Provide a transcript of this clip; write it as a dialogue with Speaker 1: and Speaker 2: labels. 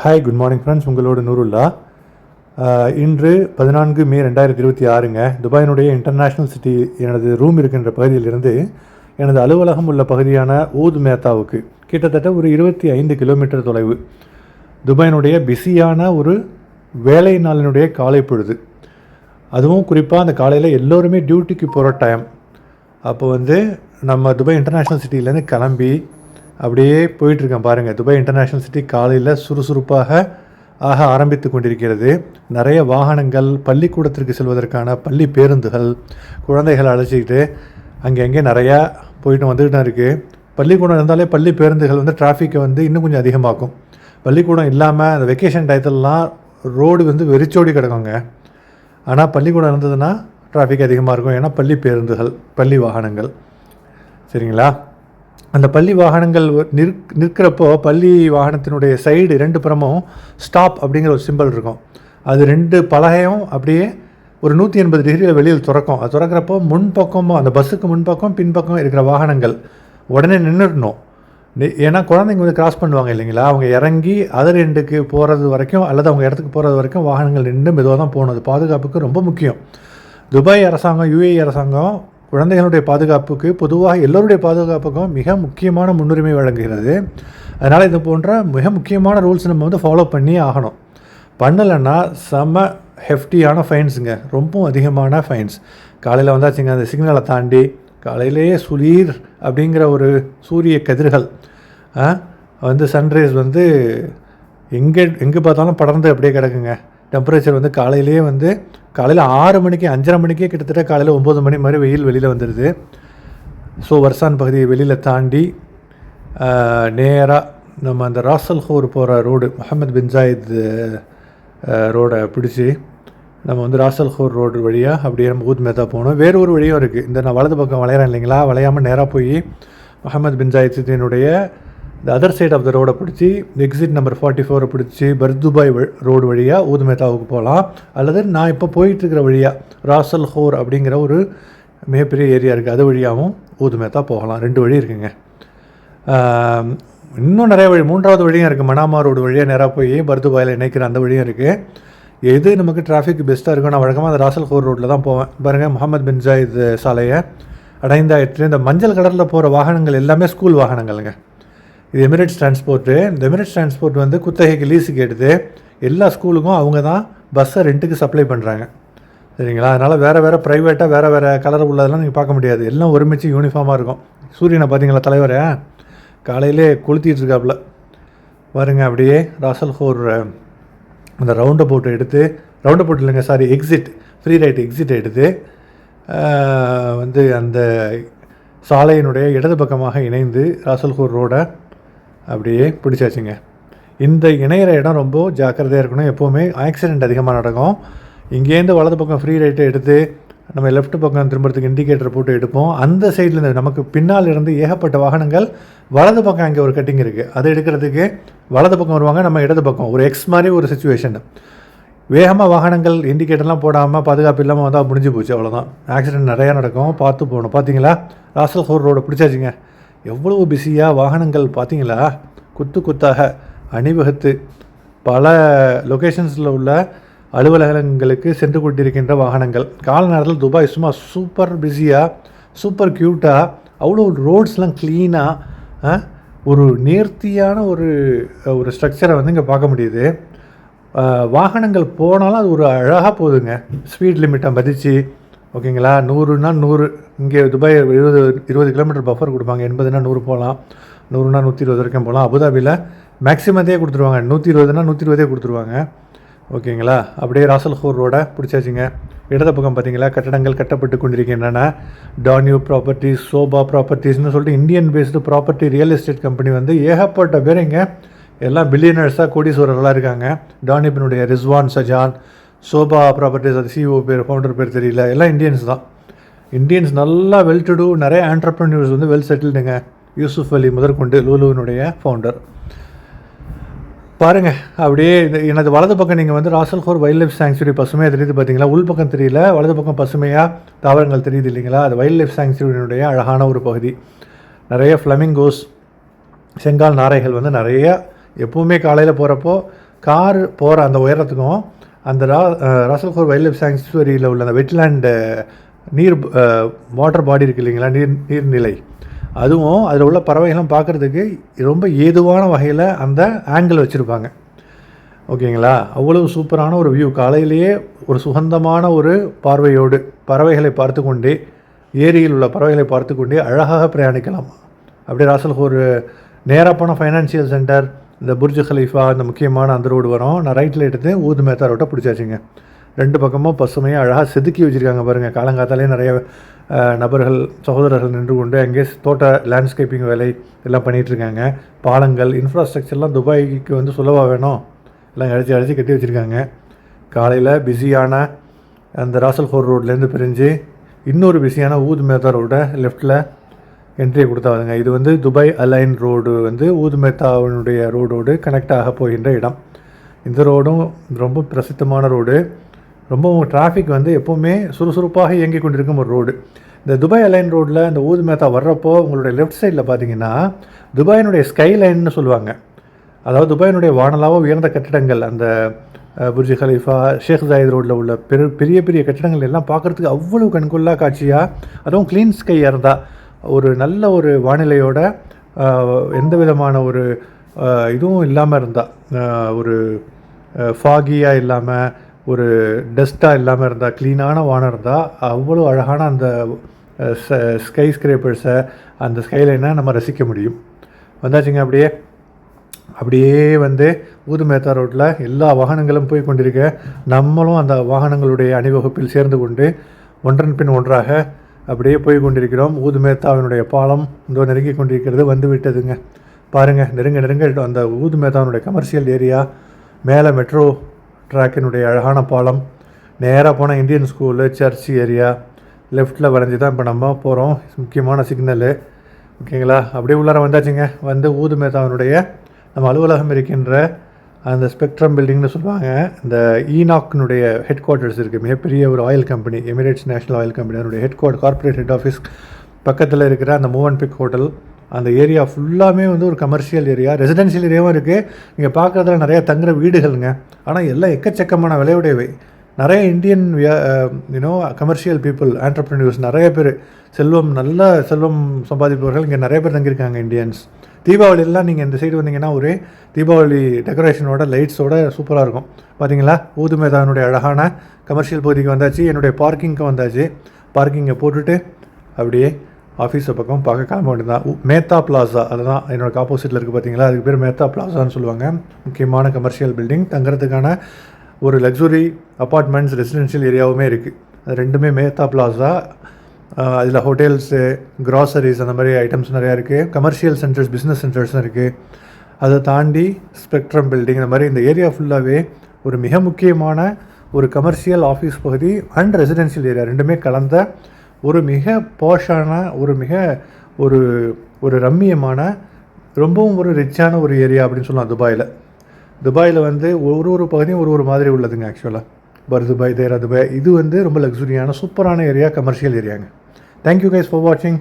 Speaker 1: Hi, good morning friends. உங்களோட நூருல்லா. இன்று 14 மே 2026ங்க. துபாயினுடைய international city எனது ரூம் இருக்கின்ற பகுதியிலிருந்து எனது அலுவலகம் உள்ள பகுதியான ஊத் மேத்தாவுக்கு கிட்டத்தட்ட ஒரு 25 கிலோமீட்டர் தொலைவு. துபாயினுடைய பிஸியான ஒரு வேலை நாளினுடைய காலை பொழுது, அதுவும் குறிப்பாக அந்த காலையில் எல்லோருமே டியூட்டிக்கு போகிற டைம். அப்போ நம்ம துபாய் இன்டர்நேஷ்னல் சிட்டியிலேருந்து கிளம்பி அப்படியே போயிட்டுருக்கேன் பாருங்கள். துபாய் இன்டர்நேஷ்னல் சிட்டி காலையில் சுறுசுறுப்பாக ஆரம்பித்து கொண்டிருக்கிறது. நிறைய வாகனங்கள், பள்ளிக்கூடத்திற்கு செல்வதற்கான பள்ளி பேருந்துகள், குழந்தைகளை அழைச்சிக்கிட்டு அங்கே நிறையா போயிட்டு வந்துட்டு தான் இருக்குது. பள்ளிக்கூடம் இருந்தாலே பள்ளி பேருந்துகள் டிராஃபிக்கை இன்னும் கொஞ்சம் அதிகமாக்கும். பள்ளிக்கூடம் இல்லாமல் அந்த வெக்கேஷன் டயத்துலலாம் ரோடு வெறிச்சோடி கிடக்குங்க. ஆனால் பள்ளிக்கூடம் இருந்ததுன்னா டிராஃபிக் அதிகமாக இருக்கும். ஏன்னா பள்ளி பேருந்துகள், பள்ளி வாகனங்கள். சரிங்களா? அந்த பள்ளி வாகனங்கள் நிற்கிறப்போ பள்ளி வாகனத்தினுடைய சைடு 2 புறமும் ஸ்டாப் அப்படிங்கிற ஒரு சிம்பிள் இருக்கும். அது 2 பலகையும் அப்படியே ஒரு 180 டிகிரியில் வெளியில் திறக்கும். அது திறக்கிறப்போ முன்பக்கமும் அந்த பஸ்ஸுக்கு முன்பக்கம் பின்பக்கம் இருக்கிற வாகனங்கள் உடனே நின்றுடணும். ஏன்னா குழந்தைங்க கிராஸ் பண்ணுவாங்க இல்லைங்களா? அவங்க இறங்கி அதர் எண்டுக்கு போகிறது வரைக்கும் அல்லது அவங்க இடத்துக்கு போகிறது வரைக்கும் வாகனங்கள் நின்று மெதுவாக தான் போகணும். அது பாதுகாப்புக்கு ரொம்ப முக்கியம். துபாய் அரசாங்கம், UAE அரசாங்கம் குழந்தைகளுடைய பாதுகாப்புக்கு, பொதுவாக எல்லோருடைய பாதுகாப்புக்கும் மிக முக்கியமான முன்னுரிமை வழங்குகிறது. அதனால் இது போன்ற மிக முக்கியமான ரூல்ஸ் நம்ம ஃபாலோ பண்ணி ஆகணும். பண்ணலைன்னா செம்ம ஹெஃப்டியான ஃபைன்ஸுங்க, ரொம்ப அதிகமான ஃபைன்ஸ். காலையில் வந்தாச்சுங்க, அந்த சிக்னலை தாண்டி காலையிலேயே சுளீர் அப்படிங்கிற ஒரு சூரிய கதிர்கள் சன்ரைஸ் எங்கே பார்த்தாலும் படர்ந்து அப்படியே கிடக்குங்க. டெம்பரேச்சர் காலையிலேயே காலையில் 6 மணிக்கு 5:30 மணிக்கே கிட்டத்தட்ட காலையில் 9 மணி மாதிரி வெயில் வெளியில் வந்துடுது. ஸோ வர்சான் பகுதியை வெளியில் தாண்டி நேராக நம்ம அந்த ராசல் ஹோர் போகிற ரோடு, முஹம்மது பின் ஜாயித் ரோடை பிடிச்சி நம்ம ராசல் ஹோர் ரோடு வழியாக அப்படியே நம்ம ஊத் மேத்தா போகணும். வேறு ஒரு வழியும் இருக்குது. நான் வலது பக்கம் வளையிறேன் இல்லைங்களா? வளையாமல் நேராக போய் முஹம்மது பின் ஜாயித் சிட்டியினுடைய இந்த அதர் சைட் ஆஃப் த ரோடை பிடிச்சி எக்ஸிட் நம்பர் 44 பிடிச்சி பர்துபாய் ரோடு வழியாக ஊத் மேத்தாவுக்கு போகலாம். அல்லது நான் இப்போ போயிட்டுருக்கிற வழியாக ராசல் ஹோர் அப்படிங்கிற ஒரு மிகப்பெரிய ஏரியா இருக்குது, அது வழியாகவும் ஊத் மேத்தா போகலாம். 2 வழி இருக்குங்க. இன்னும் நிறைய வழி, 3வது வழியும் இருக்குது. மனாமா ரோடு வழியாக நேராக போய் பர்துபாயில் இணைக்கிற அந்த வழியும் இருக்குது. எது நமக்கு டிராஃபிக் பெஸ்ட்டாக இருக்கும்? நான் வழக்கமாக அந்த ராசல் ஹோர் ரோட்டில் தான் போவேன். பாருங்கள், முஹம்மது பின் ஜாயித் சாலையை அடைந்தாயிற்று. இந்த மஞ்சள் கடலில் போகிற வாகனங்கள் எல்லாமே ஸ்கூல் வாகனங்கள்ங்க. இது எமிரேட்ஸ் டிரான்ஸ்போர்ட்டு. இந்த எமிரேட்ஸ் டிரான்ஸ்போர்ட் குத்தகைக்கு லீஸுக்கு எடுத்து எல்லா ஸ்கூலுக்கும் அவங்க தான் பஸ்ஸை ரெண்ட்டுக்கு சப்ளை பண்ணுறாங்க. சரிங்களா? அதனால் வேறு ப்ரைவேட்டாக வேறு கலர் உள்ளதெல்லாம் நீங்கள் பார்க்க முடியாது. எல்லாம் ஒருமிச்சு யூனிஃபார்மாக இருக்கும். சூரியனை பார்த்தீங்களா தலைவரை? காலையிலே கொளுத்திட்டு இருக்காப்புல பாருங்க. அப்படியே ராசல் ஹோர் அந்த ரவுண்டை போட்டு எடுத்து, ரவுண்டை போட்டு இல்லைங்க, சாரி, எக்ஸிட், ஃப்ரீ ரைட் எக்ஸிட்டை எடுத்து அந்த சாலையினுடைய இடது பக்கமாக இணைந்து ராசல் ஹோர் ரோடை அப்படியே பிடிச்சாச்சுங்க. இந்த இணையிற இடம் ரொம்ப ஜாக்கிரதையாக இருக்கணும். எப்போவுமே ஆக்சிடெண்ட் அதிகமாக நடக்கும். இங்கேருந்து வலது பக்கம் ஃப்ரீ ரைட்டை எடுத்து நம்ம லெஃப்ட் பக்கம் திரும்புறதுக்கு இண்டிகேட்டர் போட்டு எடுப்போம். அந்த சைட்லேருந்து நமக்கு பின்னால் இருந்து ஏகப்பட்ட வாகனங்கள் வலது பக்கம் அங்கே ஒரு கட்டிங் இருக்குது, அதை எடுக்கிறதுக்கு வலது பக்கம் வருவாங்க, நம்ம இடது பக்கம் ஒரு எக்ஸ் மாதிரி ஒரு சிச்சுவேஷன். வேகமாக வாகனங்கள் இண்டிகேட்டர்லாம் போடாமல் பாதுகாப்பு இல்லாமல் வந்தால் முடிஞ்சு போச்சு, அவ்வளோதான். ஆக்சிடெண்ட் நிறையா நடக்கும், பார்த்து போகணும். பார்த்தீங்களா? ராசல் ஹோர் ரோடை பிடிச்சாச்சுங்க. எவ்வளோ பிஸியாக வாகனங்கள் பார்த்தீங்களா? குத்தாக அணிவகுத்து பல லொக்கேஷன்ஸில் உள்ள அலுவலகங்களுக்கு சென்று கொண்டிருக்கின்ற வாகனங்கள். கால நேரத்தில் துபாய் சும்மா சூப்பர் பிஸியாக, சூப்பர் க்யூட்டாக, அவ்வளோ ரோட்ஸ்லாம் க்ளீனாக ஒரு நேர்த்தியான ஒரு ஸ்ட்ரக்சரை இங்கே பார்க்க முடியுது. வாகனங்கள் போனாலும் அது ஒரு அழகாக போகுதுங்க. ஸ்பீட் லிமிட்டை மதித்து, ஓகேங்களா? 100னா 100. இங்கே துபாய் 20 கிலோமீட்டர் பஃபர் கொடுப்பாங்க. 80னா 100 போகலாம், 100னா 120 வரைக்கும் போகலாம். அபுதாபியில் மேக்ஸிமத்தே கொடுத்துருவாங்க, 120னா 120 கொடுத்துருவாங்க. ஓகேங்களா? அப்படியே ராசல் ஹோர் ரோடை பிடிச்சாச்சுங்க. இடது பக்கம் பார்த்தீங்களா? கட்டடங்கள் கட்டப்பட்டு கொண்டிருக்கின்றன. டான்யூ ப்ராப்பர்ட்டிஸ், சோபா ப்ராப்பர்ட்டிஸ்னு சொல்லிட்டு Indian based property real estate company ஏகப்பட்ட பேர் இங்கே எல்லாம் பில்லியனர்ஸாக, கோடீஸ்வரர்களாக இருக்காங்க. டானிபினுடைய ரிஸ்வான் சஜான், சோபா ப்ராப்பர்ட்டிஸ், அது CEO பேர், ஃபவுண்டர் பேர் தெரியல, எல்லாம் இந்தியன்ஸ் தான். இந்தியன்ஸ் நல்லா வெல் டு டூ, நிறைய ஆண்டர்ப்ரன்யூர்ஸ் வெல் செட்டில்டுங்க. யூசுஃப் அலி முதற்கொண்டு லூலுவினுடைய ஃபவுண்டர். பாருங்கள், அப்படியே எனது வலது பக்கம் நீங்கள் ராசல் ஹோர் வைல்ட் லைஃப் சாங்சுரி பசுமையாக தெரியுது பார்த்தீங்களா? உள் பக்கம் தெரியல, வலது பக்கம் பசுமையாக தாவரங்கள் தெரியுது இல்லைங்களா? அது வைல்ட் லைஃப் சாங்சுரியினுடைய அழகான ஒரு பகுதி. நிறைய ஃப்ளமிங்கோஸ், செங்கால் நாரைகள் நிறைய எப்போவுமே காலையில் போகிறப்போ கார் போகிற அந்த உயரத்துக்கும் அந்த ராசல்கோர் வைல்ட் லைஃப் சாங்சுவரியில் உள்ள அந்த வெட்லேண்டு நீர் வாட்டர் பாடி இருக்குது இல்லைங்களா, நீர்நிலை, அதுவும் அதில் உள்ள பறவைகளும் பார்க்குறதுக்கு ரொம்ப ஏதுவான வகையில் அந்த ஆங்கிள் வச்சுருப்பாங்க. ஓகேங்களா, அவ்வளவு சூப்பரான ஒரு வியூ. காலையிலேயே ஒரு சுகந்தமான ஒரு பார்வையோடு பறவைகளை பார்த்து கொண்டே, ஏரியில் உள்ள பறவைகளை பார்த்து கொண்டே அழகாக பிரயாணிக்கலாம். அப்படியே ராசல்கோர் நேராக போன ஃபைனான்சியல் சென்டர், இந்த புர்ஜ் ஹலீஃபா, இந்த முக்கியமான அந்த ரோடு வரும். நான் ரைட்டில் எடுத்து ஊது மேத்தா ரோட்டை பிடிச்சாச்சுங்க. 2 பக்கமும் பசுமையாக அழகாக செதுக்கி வச்சுருக்காங்க பாருங்கள். காலங்காத்தாலே நிறைய நபர்கள், சகோதரர்கள் நின்று கொண்டு அங்கே தோட்ட லேண்ட்ஸ்கேப்பிங் வேலை எல்லாம் பண்ணிகிட்ருக்காங்க. பாலங்கள், இன்ஃப்ராஸ்ட்ரக்சர்லாம் துபாய்க்கு வந்து சுலபாக வேணும், எல்லாம் அடித்து கட்டி வச்சுருக்காங்க. காலையில் பிஸியான அந்த ராசல்கோர் ரோட்லேருந்து பிரிஞ்சு இன்னொரு பிஸியான ஊது மேத்தா ரோட்டை லெஃப்ட்டில் என்ட்ரி கொடுத்தாதுங்க. இது வந்து துபாய் அலைன் ரோடு வந்து ஊது மேத்தாவினுடைய ரோடோடு கனெக்ட் ஆக போகின்ற இடம். இந்த ரோடும் ரொம்ப பிரசித்தமான ரோடு. ரொம்பவும் டிராஃபிக் வந்து எப்போவுமே சுறுசுறுப்பாக இயங்கி கொண்டிருக்கும் ஒரு ரோடு. இந்த துபாய் அலைன் ரோட்டில் இந்த ஊது மேத்தா வர்றப்போ உங்களுடைய லெஃப்ட் சைடில் பார்த்தீங்கன்னா துபாயினுடைய ஸ்கை லைன்னு சொல்லுவாங்க. அதாவது துபாயினுடைய வானலாவோ உயர்ந்த கட்டிடங்கள், அந்த புர்ஜ் ஹலீஃபா, ஷேக் ஜாயித் ரோட்டில் உள்ள பெரிய பெரிய கட்டிடங்கள் எல்லாம் பார்க்குறதுக்கு அவ்வளோ கண்கொள்ளா காட்சியாக, அதுவும் க்ளீன் ஸ்கையாக இருந்தால், ஒரு நல்ல ஒரு வானிலையோட எந்த விதமான ஒரு இதுவும் இல்லாமல் இருந்தால், ஒரு ஃபாகியாக இல்லாமல், ஒரு டஸ்ட்டாக இல்லாமல் இருந்தால், க்ளீனான வானம் இருந்தால், அவ்வளோ அழகான அந்த ஸ்கை ஸ்க்ரேப்பர்ஸை, அந்த ஸ்கைலைனை நம்ம ரசிக்க முடியும். வந்தாச்சுங்க. அப்படியே வந்து ஊது மேத்தா ரோட்டில் எல்லா வாகனங்களும் போய் கொண்டிருக்க, நம்மளும் அந்த வாகனங்களுடைய அணிவகுப்பில் சேர்ந்து கொண்டு ஒன்றன் பின் ஒன்றாக அப்படியே போய் கொண்டிருக்கிறோம். ஊது மேத்தாவினுடைய பாலம் இதோ நெருங்கி கொண்டிருக்கிறது, வந்து விட்டதுங்க. பாருங்கள், நெருங்க அந்த ஊது மேத்தாவினுடைய கமர்ஷியல் ஏரியா, மேலே மெட்ரோ ட்ராக்கினுடைய அழகான பாலம், நேராக போனால் இந்தியன் ஸ்கூலு, சர்ச் ஏரியா, லெஃப்ட்டில் வளைஞ்சி தான் இப்போ நம்ம போகிறோம். முக்கியமான சிக்னலு. ஓகேங்களா, அப்படியே உள்ளார வந்தாச்சுங்க. வந்து ஊது மேத்தாவினுடைய நம்ம அலுவலகம் இருக்கின்ற அந்த ஸ்பெக்ட்ரம் பில்டிங்னு சொல்லுவாங்க, இந்த ஈனாக்னுடைய ஹெட் குவார்ட்டர்ஸ் இருக்குது. மிகப்பெரிய ஒரு oil company, Emirates national oil company, அதனுடைய கார்ப்பரேட் ஹெட் ஆஃபீஸ் பக்கத்தில் இருக்கிற அந்த மூவ் அண்ட் பிக் ஹோட்டல், அந்த ஏரியா ஃபுல்லாமே வந்து ஒரு கமர்ஷியல் ஏரியா, ரெசிடென்ஷியல் ஏரியாவும் இருக்குது. நீங்கள் பார்க்குறதுல நிறையா தங்குற வீடுகளுங்க. ஆனால் எல்லாம் எக்கச்சக்கமான விலையுடையவை. நிறைய இந்தியன் கமர்ஷியல் பீப்புள், ஆண்டர்ப்ரனியூர்ஸ் நிறைய பேர், நல்ல செல்வம் சம்பாதிப்பவர்கள் இங்கே நிறைய பேர் தங்கியிருக்காங்க, இந்தியன்ஸ். தீபாவளியெல்லாம் நீங்கள் இந்த சைடு வந்தீங்கன்னா ஒரே தீபாவளி டெக்கரேஷனோட, லைட்ஸோட சூப்பராக இருக்கும். பார்த்தீங்களா, ஊது மேத்தாவினுடைய அழகான கமர்ஷியல் பகுதிக்கு வந்தாச்சு. என்னுடைய பார்க்கிங்க்கு வந்தாச்சு. பார்க்கிங்கை போட்டுட்டு அப்படியே ஆஃபீஸை பக்கம் பார்க்க கிளம்ப வேண்டியதான். மேத்தா பிளாசா, அதுதான் என்னோடய ஆப்போசிட்டில் இருக்குது பார்த்தீங்களா, அதுக்கு பேர் மேத்தா பிளாசான்னு சொல்லுவாங்க. முக்கியமான கமர்ஷியல் பில்டிங், தங்குறதுக்கான ஒரு லக்ஸுரி அப்பார்ட்மெண்ட்ஸ், ரெசிடென்ஷியல் ஏரியாவுமே இருக்குது. அது ரெண்டுமே மேத்தா பிளாசா. அதில் ஹோட்டல்ஸு, க்ராசரிஸ், அந்த மாதிரி ஐட்டம்ஸ் நிறையா இருக்குது. கமர்ஷியல் சென்டர்ஸ், பிஸ்னஸ் சென்டர்ஸும் இருக்குது. அதை தாண்டி ஸ்பெக்ட்ரம் பில்டிங், இந்த மாதிரி இந்த ஏரியா ஃபுல்லாகவே ஒரு மிக முக்கியமான ஒரு கமர்ஷியல் ஆஃபீஸ் பகுதி அண்ட் ரெசிடென்ஷியல் ஏரியா ரெண்டுமே கலந்த ஒரு மிக பாஷான, ஒரு ரம்மியமான, ரொம்பவும் ஒரு ரிச்சான ஒரு ஏரியா அப்படின்னு சொல்லலாம். துபாயில் வந்து ஒரு பகுதியும் ஒரு மாதிரி உள்ளதுங்க. ஆக்சுவலாக துபாய், தேரா துபாய், இது வந்து ரொம்ப லக்ஸுரியான சூப்பரான ஏரியா, கமர்ஷியல் ஏரியாங்க. தேங்க்யூ கைஸ் ஃபார் வாட்சிங்.